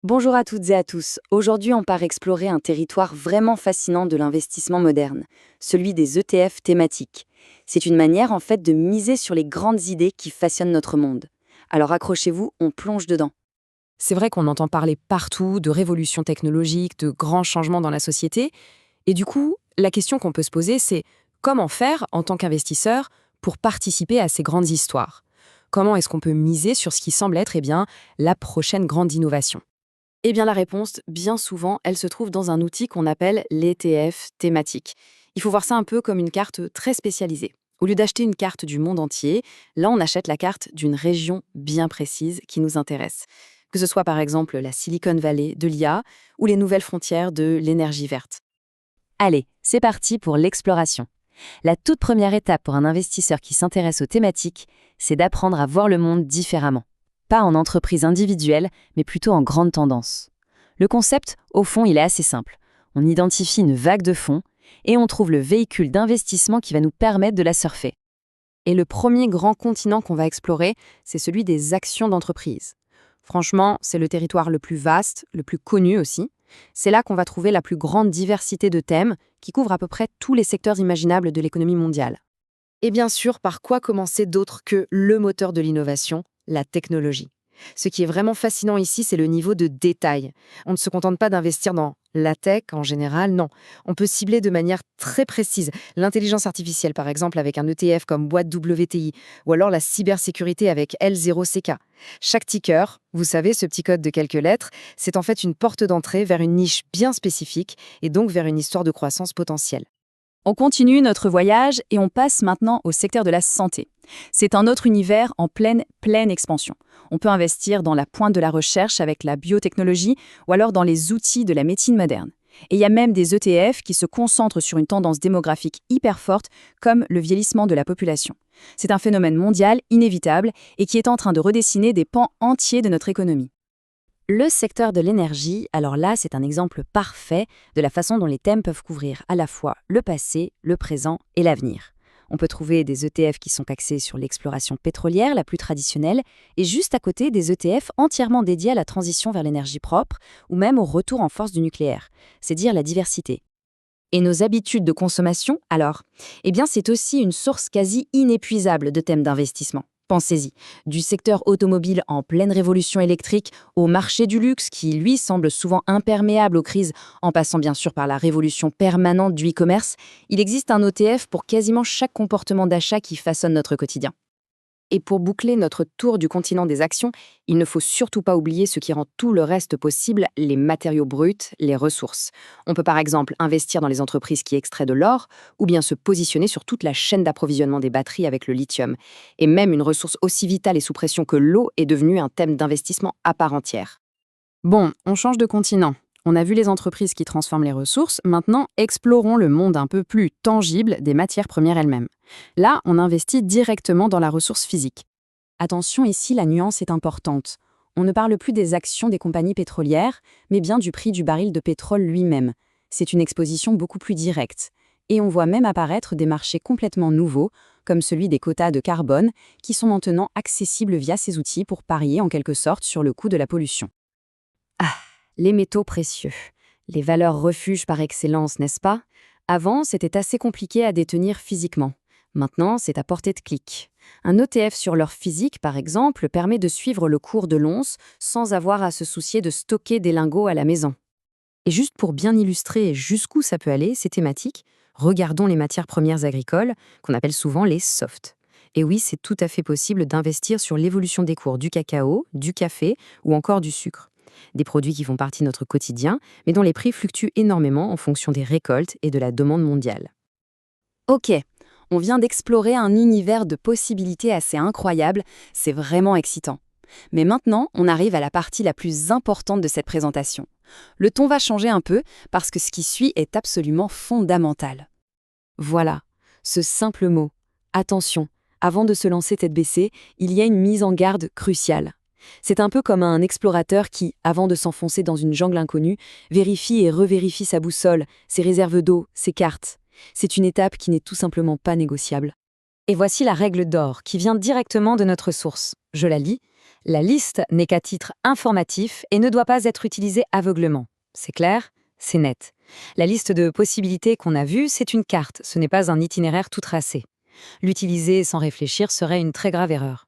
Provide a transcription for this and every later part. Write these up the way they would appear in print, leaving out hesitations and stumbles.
Bonjour à toutes et à tous. Aujourd'hui, on part explorer un territoire vraiment fascinant de l'investissement moderne, celui des ETF thématiques. C'est une manière en fait de miser sur les grandes idées qui façonnent notre monde. Alors accrochez-vous, on plonge dedans. C'est vrai qu'on entend parler partout de révolutions technologiques, de grands changements dans la société. Et du coup, la question qu'on peut se poser, c'est comment faire en tant qu'investisseur pour participer à ces grandes histoires? Comment est-ce qu'on peut miser sur ce qui semble être la prochaine grande innovation? Eh bien la réponse, bien souvent, elle se trouve dans un outil qu'on appelle l'ETF thématique. Il faut voir ça un peu comme une carte très spécialisée. Au lieu d'acheter une carte du monde entier, là on achète la carte d'une région bien précise qui nous intéresse. Que ce soit par exemple la Silicon Valley de l'IA ou les nouvelles frontières de l'énergie verte. Allez, c'est parti pour l'exploration. La toute première étape pour un investisseur qui s'intéresse aux thématiques, c'est d'apprendre à voir le monde différemment. Pas en entreprise individuelle, mais plutôt en grande tendance. Le concept, au fond, il est assez simple. On identifie une vague de fonds et on trouve le véhicule d'investissement qui va nous permettre de la surfer. Et le premier grand continent qu'on va explorer, c'est celui des actions d'entreprise. Franchement, c'est le territoire le plus vaste, le plus connu aussi. C'est là qu'on va trouver la plus grande diversité de thèmes qui couvrent à peu près tous les secteurs imaginables de l'économie mondiale. Et bien sûr, par quoi commencer d'autre que le moteur de l'innovation, la technologie. Ce qui est vraiment fascinant ici, c'est le niveau de détail. On ne se contente pas d'investir dans la tech en général, non. On peut cibler de manière très précise l'intelligence artificielle, par exemple, avec un ETF comme boîte WTI, ou alors la cybersécurité avec L0CK. Chaque ticker, vous savez, ce petit code de quelques lettres, c'est en fait une porte d'entrée vers une niche bien spécifique et donc vers une histoire de croissance potentielle. On continue notre voyage et on passe maintenant au secteur de la santé. C'est un autre univers en pleine expansion. On peut investir dans la pointe de la recherche avec la biotechnologie ou alors dans les outils de la médecine moderne. Et il y a même des ETF qui se concentrent sur une tendance démographique hyper forte comme le vieillissement de la population. C'est un phénomène mondial inévitable et qui est en train de redessiner des pans entiers de notre économie. Le secteur de l'énergie, alors là, c'est un exemple parfait de la façon dont les thèmes peuvent couvrir à la fois le passé, le présent et l'avenir. On peut trouver des ETF qui sont axés sur l'exploration pétrolière la plus traditionnelle et juste à côté des ETF entièrement dédiés à la transition vers l'énergie propre ou même au retour en force du nucléaire. C'est dire la diversité. Et nos habitudes de consommation, alors? Eh bien, c'est aussi une source quasi inépuisable de thèmes d'investissement. Pensez-y, du secteur automobile en pleine révolution électrique au marché du luxe qui, lui, semble souvent imperméable aux crises, en passant bien sûr par la révolution permanente du e-commerce, il existe un ETF pour quasiment chaque comportement d'achat qui façonne notre quotidien. Et pour boucler notre tour du continent des actions, il ne faut surtout pas oublier ce qui rend tout le reste possible, les matériaux bruts, les ressources. On peut par exemple investir dans les entreprises qui extraient de l'or, ou bien se positionner sur toute la chaîne d'approvisionnement des batteries avec le lithium. Et même une ressource aussi vitale et sous pression que l'eau est devenue un thème d'investissement à part entière. Bon, on change de continent. On a vu les entreprises qui transforment les ressources, maintenant explorons le monde un peu plus tangible des matières premières elles-mêmes. Là, on investit directement dans la ressource physique. Attention, ici, la nuance est importante. On ne parle plus des actions des compagnies pétrolières, mais bien du prix du baril de pétrole lui-même. C'est une exposition beaucoup plus directe. Et on voit même apparaître des marchés complètement nouveaux, comme celui des quotas de carbone, qui sont maintenant accessibles via ces outils pour parier en quelque sorte sur le coût de la pollution. Ah, les métaux précieux. Les valeurs refuges par excellence, n'est-ce pas? Avant, c'était assez compliqué à détenir physiquement. Maintenant, c'est à portée de clic. Un ETF sur l'or physique, par exemple, permet de suivre le cours de l'once sans avoir à se soucier de stocker des lingots à la maison. Et juste pour bien illustrer jusqu'où ça peut aller, ces thématiques, regardons les matières premières agricoles, qu'on appelle souvent les soft. Et oui, c'est tout à fait possible d'investir sur l'évolution des cours du cacao, du café ou encore du sucre. Des produits qui font partie de notre quotidien, mais dont les prix fluctuent énormément en fonction des récoltes et de la demande mondiale. Ok, on vient d'explorer un univers de possibilités assez incroyable, c'est vraiment excitant. Mais maintenant, on arrive à la partie la plus importante de cette présentation. Le ton va changer un peu parce que ce qui suit est absolument fondamental. Voilà, ce simple mot. Attention, avant de se lancer tête baissée, il y a une mise en garde cruciale. C'est un peu comme un explorateur qui, avant de s'enfoncer dans une jungle inconnue, vérifie et revérifie sa boussole, ses réserves d'eau, ses cartes. C'est une étape qui n'est tout simplement pas négociable. Et voici la règle d'or qui vient directement de notre source. Je la lis. La liste n'est qu'à titre informatif et ne doit pas être utilisée aveuglément. C'est clair? C'est net. La liste de possibilités qu'on a vue, c'est une carte, ce n'est pas un itinéraire tout tracé. L'utiliser sans réfléchir serait une très grave erreur.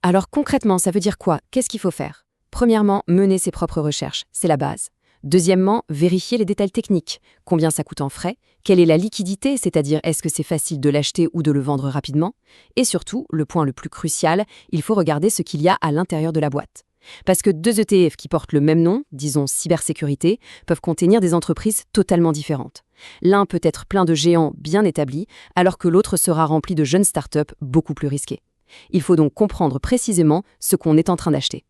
Alors concrètement, ça veut dire quoi? Qu'est-ce qu'il faut faire? Premièrement, mener ses propres recherches, c'est la base. Deuxièmement, vérifier les détails techniques. Combien ça coûte en frais? Quelle est la liquidité, c'est-à-dire est-ce que c'est facile de l'acheter ou de le vendre rapidement? Et surtout, le point le plus crucial, il faut regarder ce qu'il y a à l'intérieur de la boîte. Parce que deux ETF qui portent le même nom, disons cybersécurité, peuvent contenir des entreprises totalement différentes. L'un peut être plein de géants bien établis, alors que l'autre sera rempli de jeunes startups beaucoup plus risquées. Il faut donc comprendre précisément ce qu'on est en train d'acheter.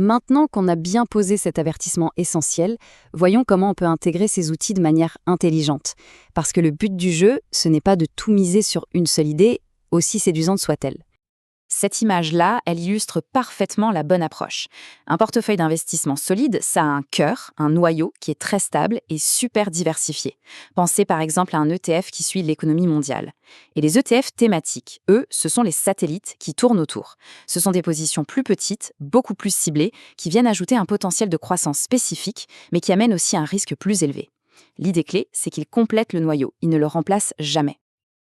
Maintenant qu'on a bien posé cet avertissement essentiel, voyons comment on peut intégrer ces outils de manière intelligente. Parce que le but du jeu, ce n'est pas de tout miser sur une seule idée, aussi séduisante soit-elle. Cette image-là, elle illustre parfaitement la bonne approche. Un portefeuille d'investissement solide, ça a un cœur, un noyau qui est très stable et super diversifié. Pensez par exemple à un ETF qui suit l'économie mondiale. Et les ETF thématiques, eux, ce sont les satellites qui tournent autour. Ce sont des positions plus petites, beaucoup plus ciblées, qui viennent ajouter un potentiel de croissance spécifique, mais qui amènent aussi un risque plus élevé. L'idée clé, c'est qu'ils complètent le noyau, ils ne le remplacent jamais.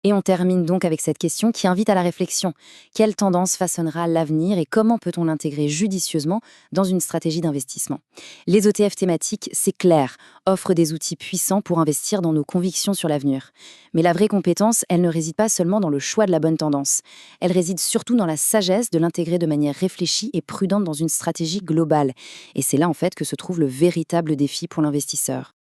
Et on termine donc avec cette question qui invite à la réflexion. Quelle tendance façonnera l'avenir et comment peut-on l'intégrer judicieusement dans une stratégie d'investissement? Les ETF thématiques, c'est clair, offrent des outils puissants pour investir dans nos convictions sur l'avenir. Mais la vraie compétence, elle ne réside pas seulement dans le choix de la bonne tendance. Elle réside surtout dans la sagesse de l'intégrer de manière réfléchie et prudente dans une stratégie globale. Et c'est là en fait que se trouve le véritable défi pour l'investisseur.